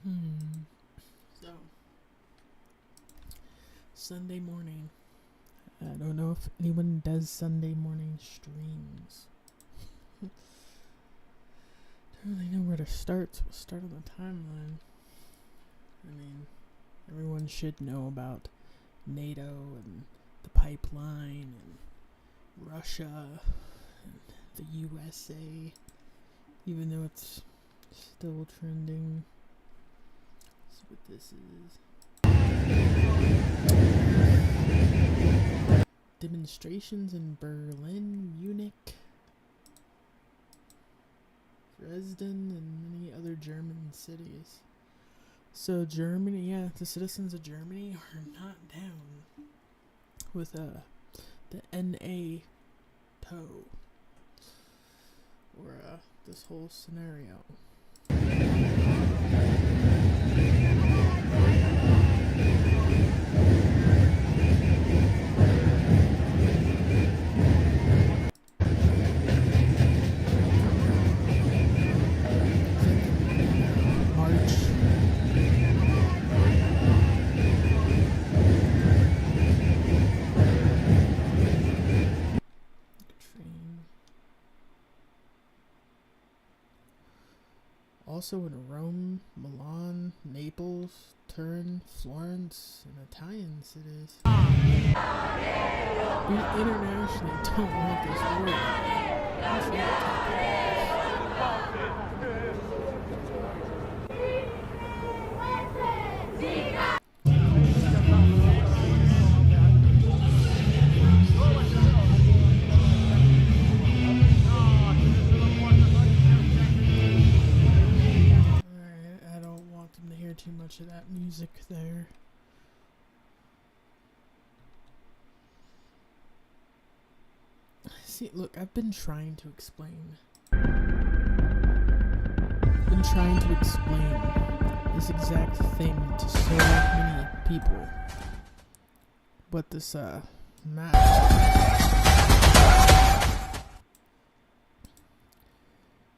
So, Sunday morning. I don't know if anyone does Sunday morning streams. Don't really know where to start, so we'll start on the timeline. I mean, everyone should know about NATO and the pipeline and Russia and the USA, even though it's still trending. Let's see what this is. Demonstrations in Berlin, Munich, Dresden, and many other German cities. So Germany, the citizens of Germany are not down with the NATO or this whole scenario. Also in Rome, Milan, Naples, Turin, Florence, and Italian cities. We internationally don't want this war. Too much of that music there. See, look, I've been trying to explain this exact thing to so many people. But this map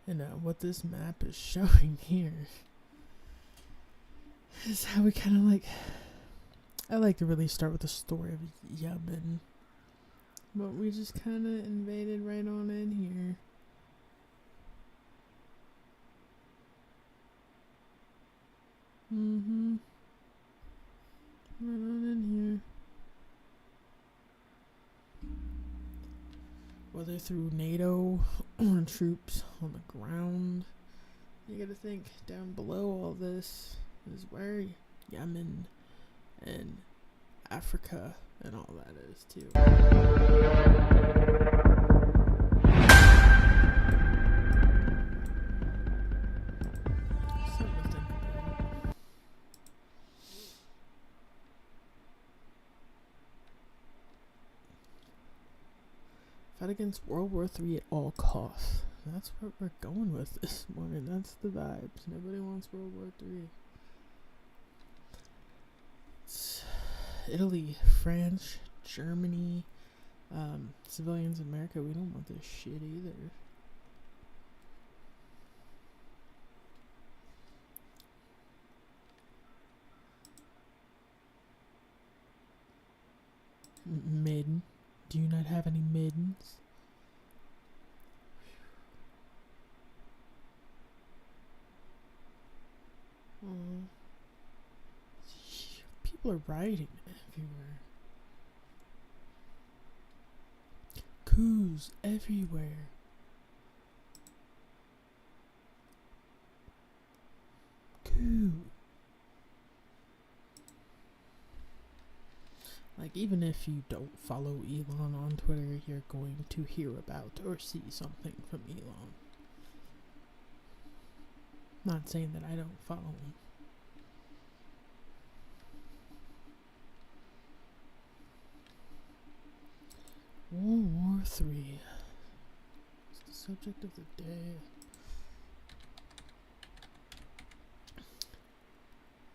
and what this map is showing here is how we kind of I like to really start with the story of Yemen, but we just kind of invaded right on in here. Right on in here. Whether through NATO or troops on the ground, you gotta think down below all this is where Yemen and Africa and all that is too. Something to think about. Fight against World War III at all costs. That's what we're going with this morning. That's the vibes. Nobody wants World War III. Italy, France, Germany, civilians in America, we don't want this shit either. Midden. Do you not have any middens? People are rioting everywhere. Coups everywhere. Coup. Like, even if you don't follow Elon on Twitter, you're going to hear about or see something from Elon. Not saying that I don't follow him. World War III. It's the subject of the day.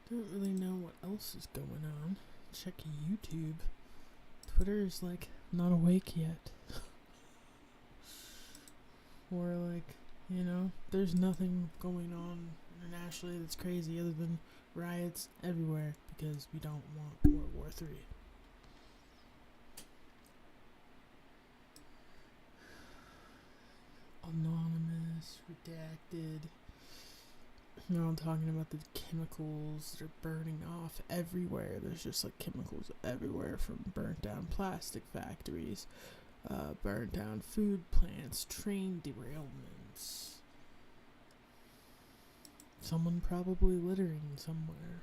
Don't really know what else is going on. Check YouTube. Twitter is not awake yet. Or there's nothing going on internationally that's crazy other than riots everywhere because we don't want World War III. Anonymous, redacted. No, I'm talking about the chemicals that are burning off everywhere. There's just like chemicals everywhere from burnt down plastic factories, burnt down food plants, train derailments. Someone probably littering somewhere.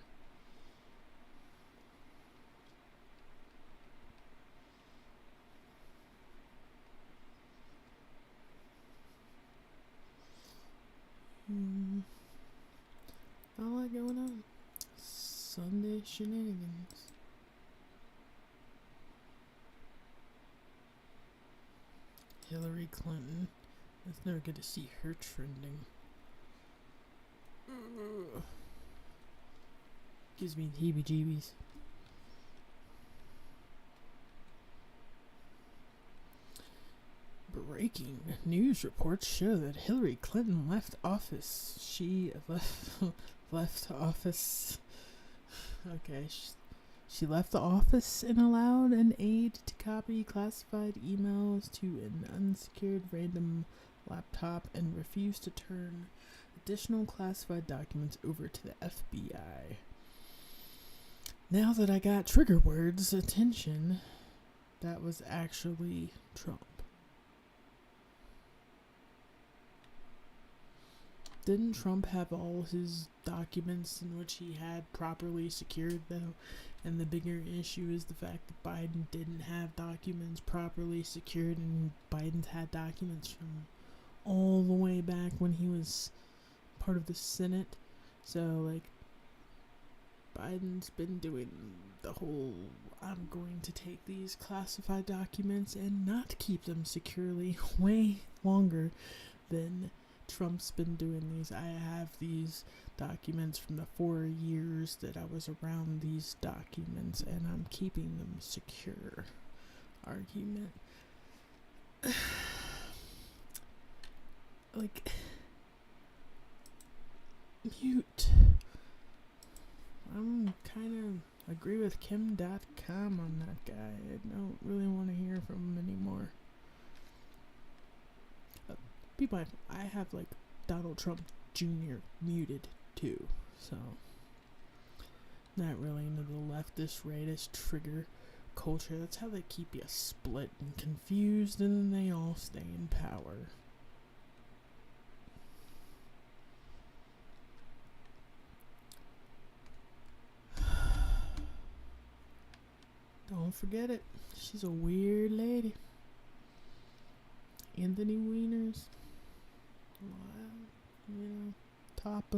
Not a lot going on. Sunday shenanigans. Hillary Clinton. It's never good to see her trending. Gives me heebie-jeebies. Breaking news reports show that Hillary Clinton left office. She left office. Okay, she left the office and allowed an aide to copy classified emails to an unsecured random laptop and refused to turn additional classified documents over to the FBI. Now that I got trigger words attention, that was actually Trump. Didn't Trump have all his documents in which he had properly secured, though? And the bigger issue is the fact that Biden didn't have documents properly secured, and Biden's had documents from all the way back when he was part of the Senate. So, like, Biden's been doing the whole, I'm going to take these classified documents and not keep them securely way longer than Trump's been doing these. I have these documents from the 4 years that I was around these documents, and I'm keeping them secure. Argument. Like, mute. I'm kind of agree with Kim.com on that guy. I don't really want to hear from him anymore. Be mindful, I have like Donald Trump Jr. muted too, so not really into the leftist, rightist trigger culture. That's how they keep you split and confused, and then they all stay in power. Don't forget it. She's a weird lady. Anthony Weiner's. Top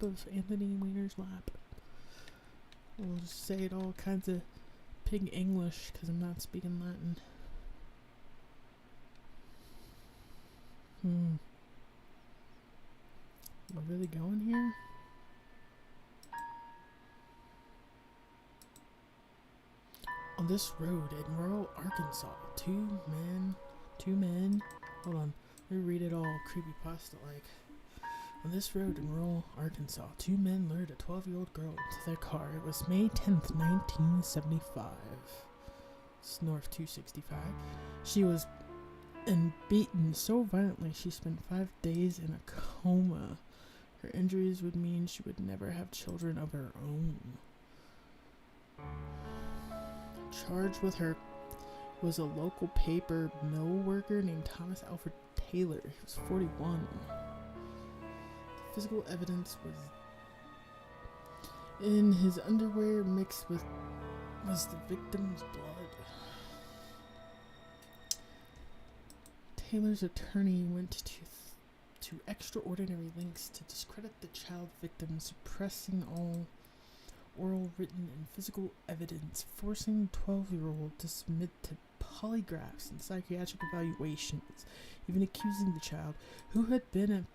of Anthony Weiner's lap. We'll just say it all kinds of pig English because I'm not speaking Latin. Am I really going here? On this road in rural Arkansas, two men, hold on, let me read it all creepypasta-like. On this road in rural Arkansas, two men lured a 12-year-old girl into their car. It was May 10th, 1975. It's North 265. She was beaten so violently she spent 5 days in a coma. Her injuries would mean she would never have children of her own. Charged with her was a local paper mill worker named Thomas Alfred Taylor. He was 41. The physical evidence was in his underwear mixed with was the victim's blood. Taylor's attorney went to extraordinary lengths to discredit the child victim, suppressing all oral, written, and physical evidence, forcing the 12-year-old to submit to polygraphs and psychiatric evaluations, even accusing the child, who had been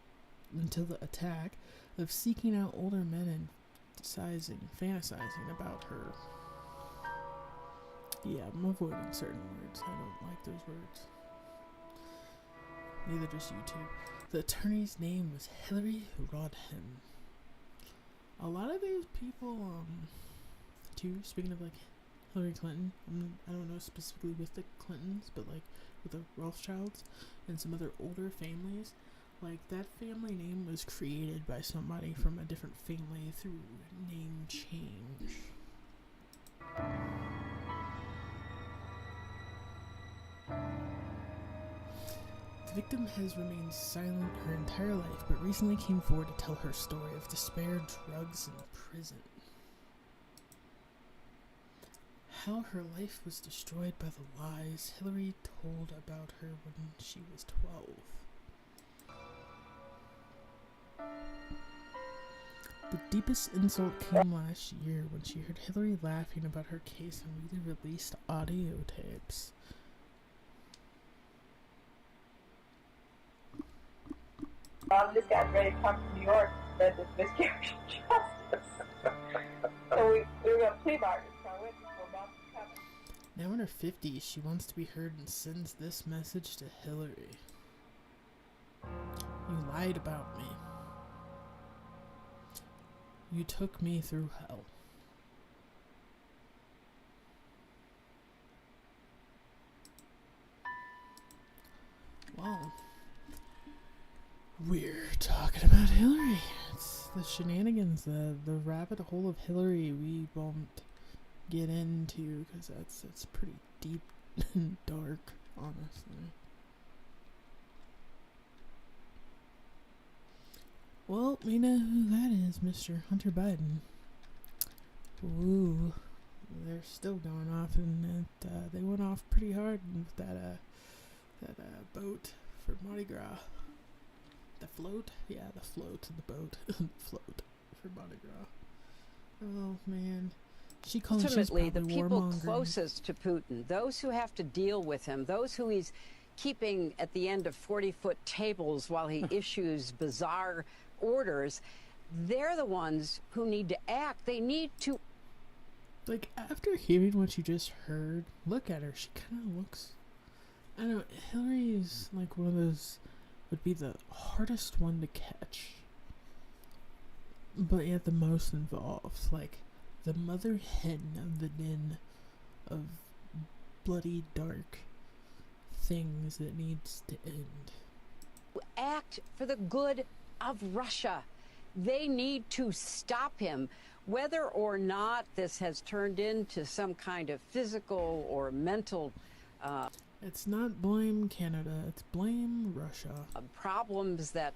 until the attack, of seeking out older men and fantasizing about her. Yeah, I'm avoiding certain words. I don't like those words. Neither does YouTube. The attorney's name was Hillary Rodham. A lot of these people, too, speaking of like Hillary Clinton, I don't know specifically with the Clintons, but like with the Rothschilds and some other older families, like that family name was created by somebody from a different family through name change. The victim has remained silent her entire life, but recently came forward to tell her story of despair, drugs, and prison. How her life was destroyed by the lies Hillary told about her when she was 12. The deepest insult came last year when she heard Hillary laughing about her case on newly released audio tapes. This guy's ready to come to New York to spread this miscarriage of justice. So we were going to plea bargain, so I went for about to come. Now in her 50s, she wants to be heard and sends this message to Hillary. You lied about me. You took me through hell. Well, we're talking about Hillary. It's the shenanigans, the rabbit hole of Hillary we won't get into because that's pretty deep and dark, honestly. Well, we know who that is, Mr. Hunter Biden. Ooh, they're still going off, and they went off pretty hard with that boat for Mardi Gras. The float? Yeah, the float, the boat. Float for Mardi Gras. Oh, man. Ultimately, the people closest to Putin, those who have to deal with him, those who he's keeping at the end of 40-foot tables while he issues bizarre orders, they're the ones who need to act. They need to... Like, after hearing what you just heard, look at her. She kind of looks... I don't know, Hillary is like one of those... would be the hardest one to catch. But yet the most involved. Like, the mother hen of the den of bloody dark things that needs to end. Act for the good of Russia. They need to stop him. Whether or not this has turned into some kind of physical or mental it's not blame Canada, it's blame Russia. Problems that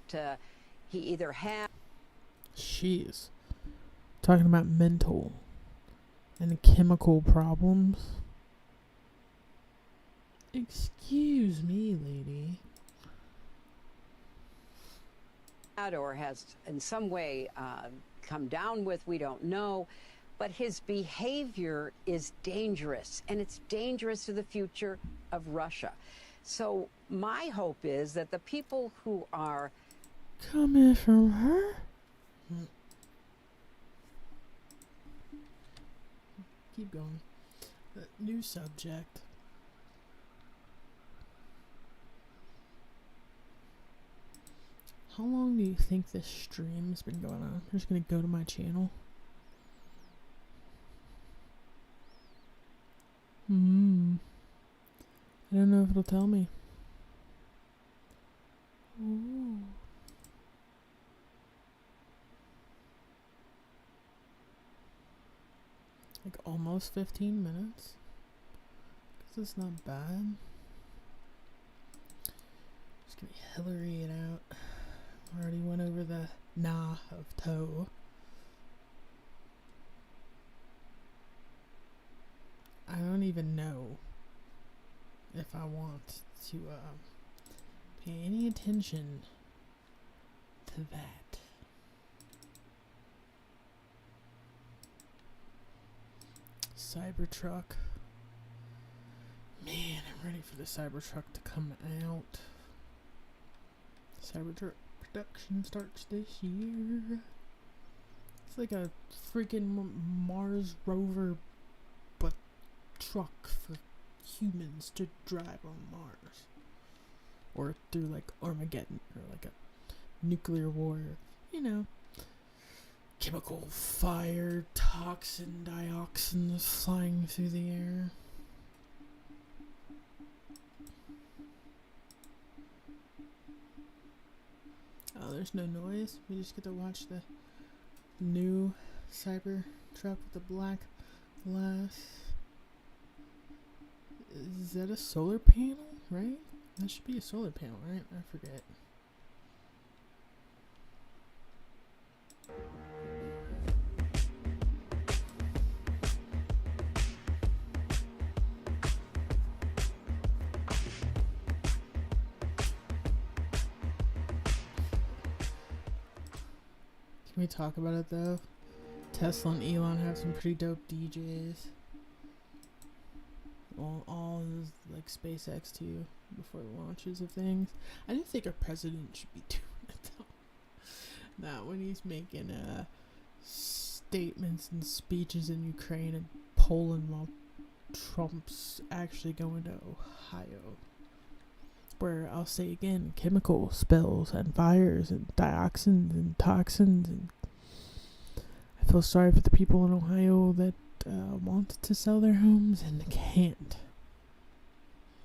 he either had. She's talking about mental and chemical problems. Excuse me, lady. Or has in some way come down with, we don't know. But his behavior is dangerous, and it's dangerous to the future of Russia. So my hope is that the people who are coming from her? Keep going. New subject. How long do you think this stream's been going on? I'm just gonna go to my channel. I don't know if it'll tell me. Ooh. Like almost 15 minutes. Cause it's not bad. Just gonna Hillary it out. Already went over the nah of toe. I don't even know if I want to pay any attention to that. Cybertruck. Man, I'm ready for the Cybertruck to come out. Cybertruck production starts this year. It's like a freaking Mars rover, but truck for humans to drive on Mars. Or through like Armageddon, or like a nuclear war, you know, chemical fire, toxin, dioxin flying through the air. Oh, there's no noise. We just get to watch the new Cyber truck with the black glass. Is that a solar panel, right? That should be a solar panel, right? I forget. Can we talk about it though? Tesla and Elon have some pretty dope DJs. All is like SpaceX too before the launches of things. I do think our president should be doing it though. Not when he's making statements and speeches in Ukraine and Poland while Trump's actually going to Ohio. Where I'll say again, chemical spills and fires and dioxins and toxins, and I feel sorry for the people in Ohio that want to sell their homes and can't.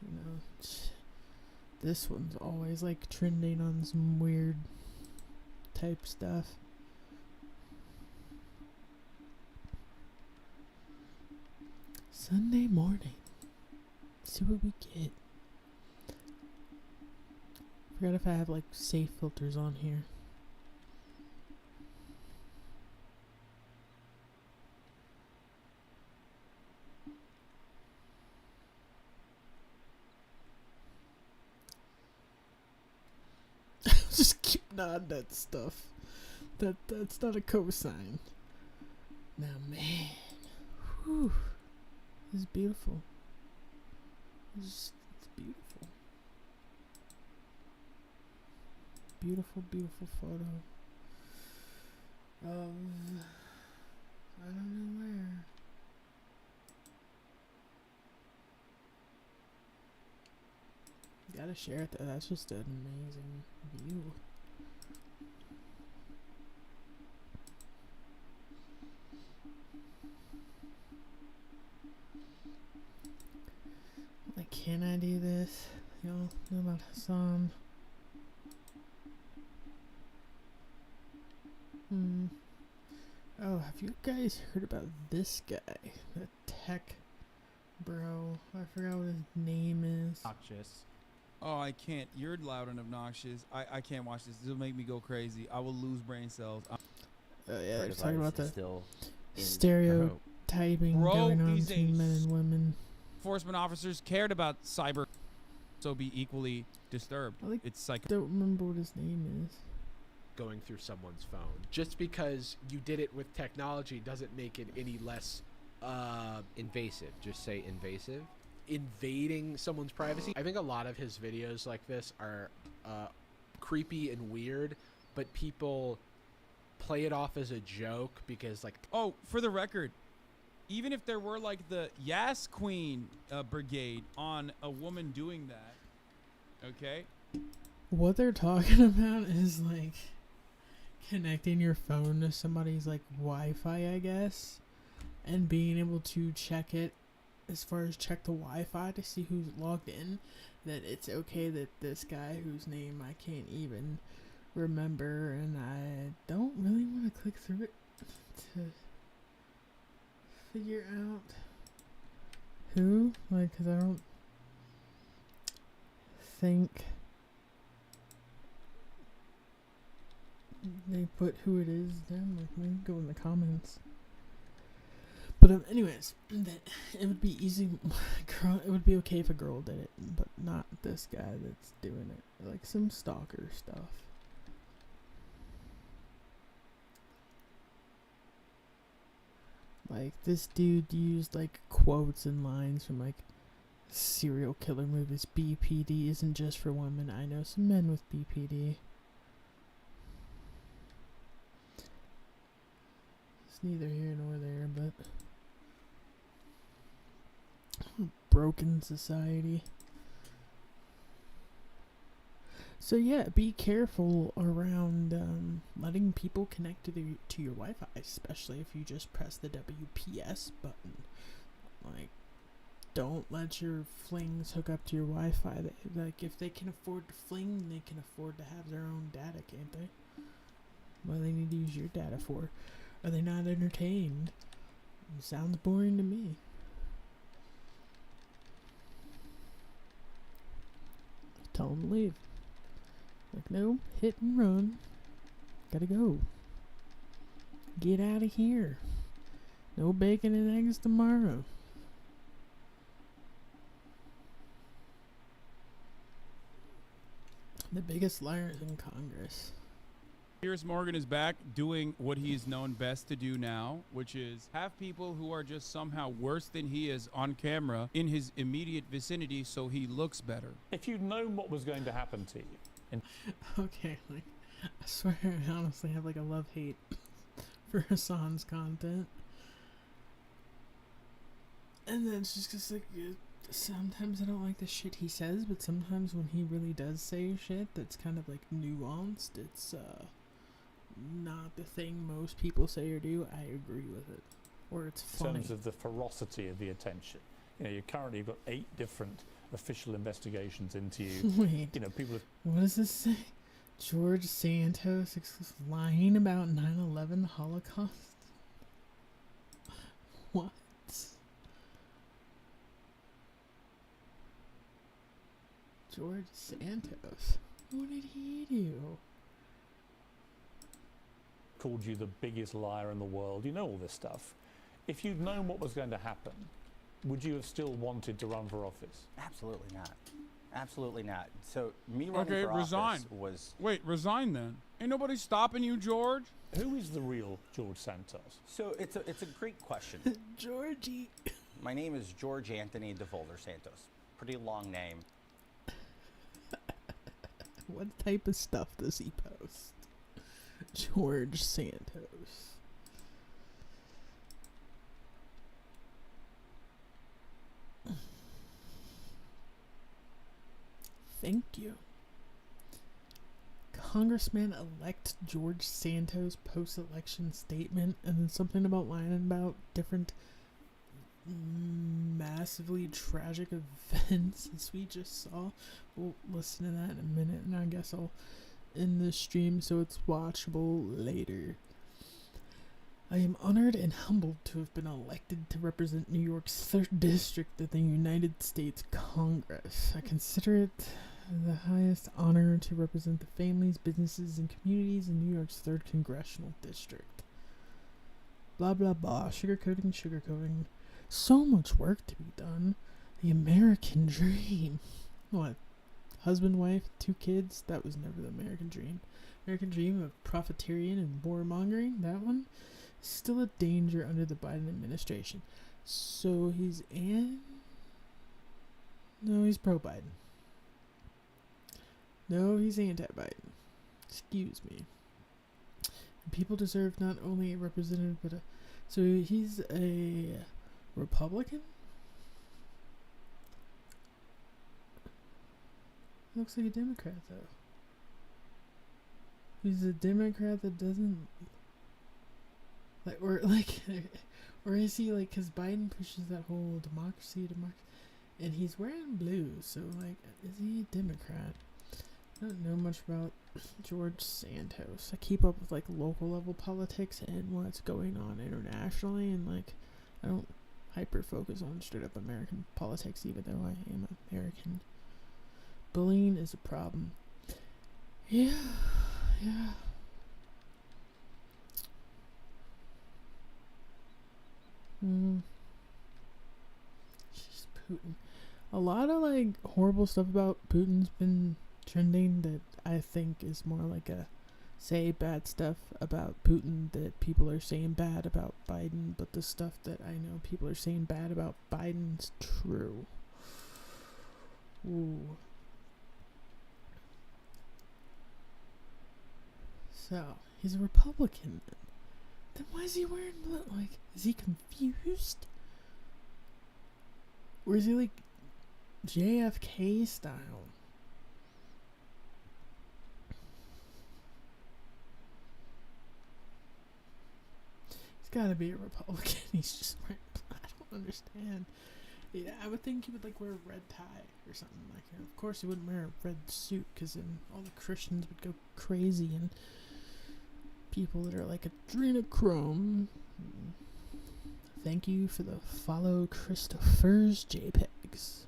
You know, this one's always like trending on some weird type stuff. Sunday morning. See what we get. Forgot if I have like safe filters on here. Just keep nodding that stuff. That's not a cosign. Now man, whew, this is beautiful. It's beautiful. Beautiful, beautiful photo of I don't know where. Gotta share it though. That's just an amazing view. Like, can I do this? Y'all know about Hassan? Oh, have you guys heard about this guy? The tech bro. I forgot what his name is. Obnoxious. Oh, I can't. You're loud and obnoxious. I can't watch this. This will make me go crazy. I will lose brain cells. Oh yeah, they're talking about the still stereotyping going on between men and women. Enforcement officers cared about cyber, so be equally disturbed. It's like I don't remember what his name is. Going through someone's phone. Just because you did it with technology doesn't make it any less invasive. Just say invasive. invading someone's privacy. I think a lot of his videos like this are creepy and weird, but people play it off as a joke because, like, oh, for the record, even if there were like the Yas Queen brigade on a woman doing that, okay? What they're talking about is like connecting your phone to somebody's like Wi-Fi, I guess, and being able to check it as far as check the Wi-Fi to see who's logged in, that it's okay that this guy whose name I can't even remember, and I don't really want to click through it to figure out who, like, because I don't think they put who it is down. Like, maybe go in the comments. But anyways, that it would be easy. Girl, it would be okay if a girl did it, but not this guy that's doing it. Like some stalker stuff. Like this dude used like quotes and lines from like serial killer movies. BPD isn't just for women. I know some men with BPD. It's neither here nor there, but broken society. So yeah, be careful around letting people connect to your Wi-Fi, especially if you just press the WPS button. Like, don't let your flings hook up to your Wi-Fi. Like, if they can afford to fling, they can afford to have their own data, can't they? What do they need to use your data for? Are they not entertained? It sounds boring to me. Tell them to leave. Like, no, hit and run. Gotta go. Get out of here. No bacon and eggs tomorrow. The biggest liars in Congress. Piers Morgan is back doing what he's known best to do now, which is have people who are just somehow worse than he is on camera in his immediate vicinity so he looks better. If you'd known what was going to happen to you. Okay, like, I swear I honestly have like a love-hate for Hassan's content. And then it's just 'cause, like, sometimes I don't like the shit he says, but sometimes when he really does say shit that's kind of like nuanced, it's not the thing most people say or do. I agree with it, or it's funny. In terms of the ferocity of the attention, you know, you've got 8 different official investigations into you. Wait, You know, people have what does this say? George Santos is lying about 9/11 Holocaust? What? George Santos? What did he do? called you the biggest liar in the world. You know all this stuff. If you'd known what was going to happen, would you have still wanted to run for office? Absolutely not. Absolutely not. So me running for resign. office was... Wait, resign then. Ain't nobody stopping you, George. Who is the real George Santos? So it's a great question. Georgie. My name is George Anthony DeVolder Santos. Pretty long name. What type of stuff does he post? George Santos. Thank you. Congressman-elect George Santos post-election statement, and then something about lying about different massively tragic events as we just saw. We'll listen to that in a minute, and I guess I'll end the stream so it's watchable later. I am honored and humbled to have been elected to represent New York's 3rd District of the United States Congress. I consider it the highest honor to represent the families, businesses, and communities in New York's 3rd Congressional District. Blah, blah, blah. Sugarcoating. So much work to be done. The American dream. What? Husband, wife, 2 kids? That was never the American dream. American dream of profiteering and warmongering? That one? Still a danger under the Biden administration. So he's No, he's pro-Biden. No, he's anti-Biden. Excuse me. People deserve not only a representative, but a... So he's a Republican? Looks like a Democrat, though. He's a Democrat that doesn't... or is he like, because Biden pushes that whole democracy, and he's wearing blue, so like, is he a Democrat? I don't know much about George Santos. I keep up with like local level politics and what's going on internationally, and like, I don't hyper focus on straight up American politics, even though I am American. Bullying is a problem. Yeah. Just Putin. A lot of like horrible stuff about Putin's been trending that I think is more like a say bad stuff about Putin that people are saying bad about Biden, but the stuff that I know people are saying bad about Biden's true. Ooh. So, he's a Republican. Then why is he wearing blue? Like, is he confused? Or is he like JFK style? gotta be a Republican. He's just wearing. I don't understand. Yeah, I would think he would like wear a red tie or something like that. Of course, he wouldn't wear a red suit because then all the Christians would go crazy and people that are like adrenochrome. Thank you for the follow, Christopher's JPEGs.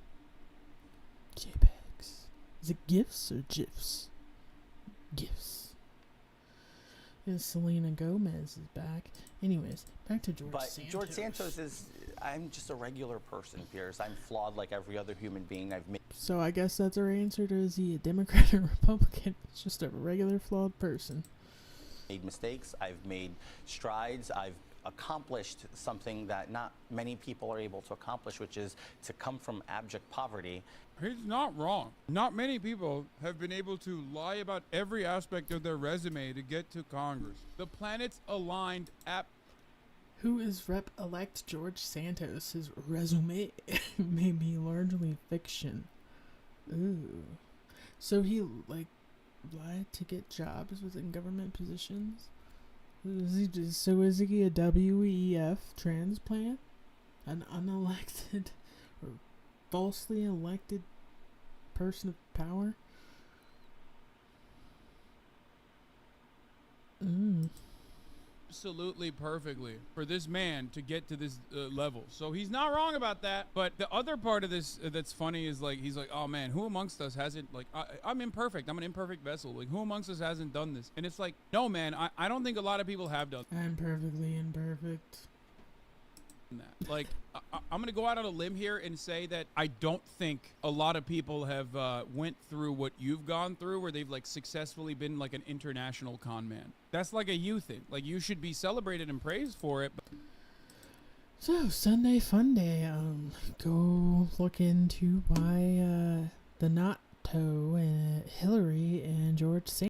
JPEGs. Is it GIFs or GIFs? GIFs. And Selena Gomez is back. Anyways, back to George Santos. But George Santos is, I'm just a regular person, Pierce. I'm flawed like every other human being I've made. So I guess that's our answer to is he a Democrat or Republican? He's just a regular flawed person. Made mistakes. I've made strides. I've accomplished something that not many people are able to accomplish, which is to come from abject poverty. He's not wrong. Not many people have been able to lie about every aspect of their resume to get to Congress. The planets aligned at. Who is Rep-elect George Santos? His resume may be largely fiction. Ooh. So he, like, lied to get jobs within government positions? Is he a WEF transplant? An unelected or falsely elected person of power? Absolutely perfectly for this man to get to this level. So he's not wrong about that. But the other part of this that's funny is like, he's like, oh man, who amongst us hasn't, like, I'm imperfect. I'm an imperfect vessel. Like, who amongst us hasn't done this? And it's like, no, man, I don't think a lot of people have done I'm perfectly imperfect. that. Like, I'm going to go out on a limb here and say that I don't think a lot of people have went through what you've gone through, where they've like successfully been like an international con man. That's like a you thing. Like, you should be celebrated and praised for it. So Sunday fun day. Go look into why the NATO and Hillary and George Santos